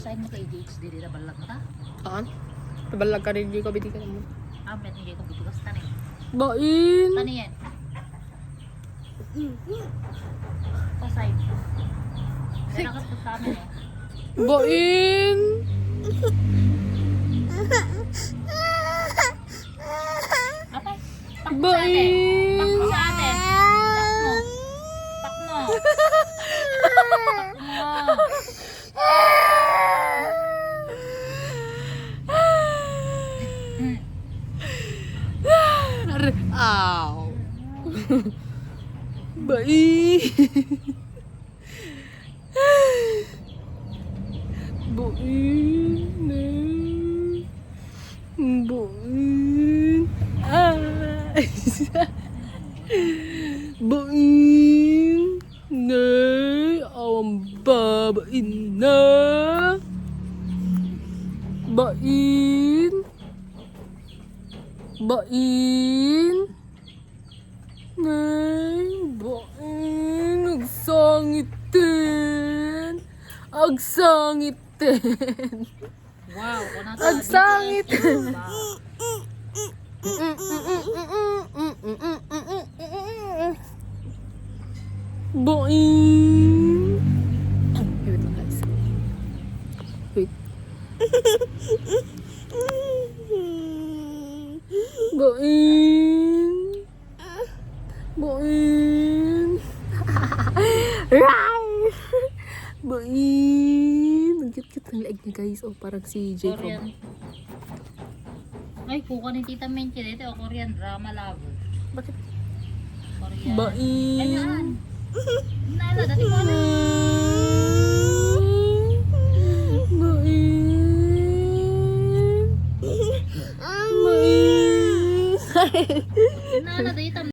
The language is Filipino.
Saan mo kay DH diri na balag ta? Taan? Nabalag ka rin, di ka biti ka naman. Met hindi ko bitugas tani. Bain! Tani yan. Pasay. Dalakas po sa amin eh. Bain! Apay, takmo sa ate. Bain! Takmo sa ate. Takmo. Takmo. Takmo. Ow! Bain! Bain! Bain! Ay! Bain! Nay! Ang babain na! Bain! Bain! Nay! Bain! Agsangitin! Agsangitin! Wow, kuna to. Agsangit! Bain! Wait lang guys. Wait. Bain! Bain! Rai! Bain! Ang cute-cute ng leeg niya guys. Oh, parang si Jacob. Korean. Ay, kuka ni Tita Menchi dito. O Korean drama lover. Bakit? Korean. Bain! Ganyan. Nala, dati ko na. Bain! Bain! Nala, dito.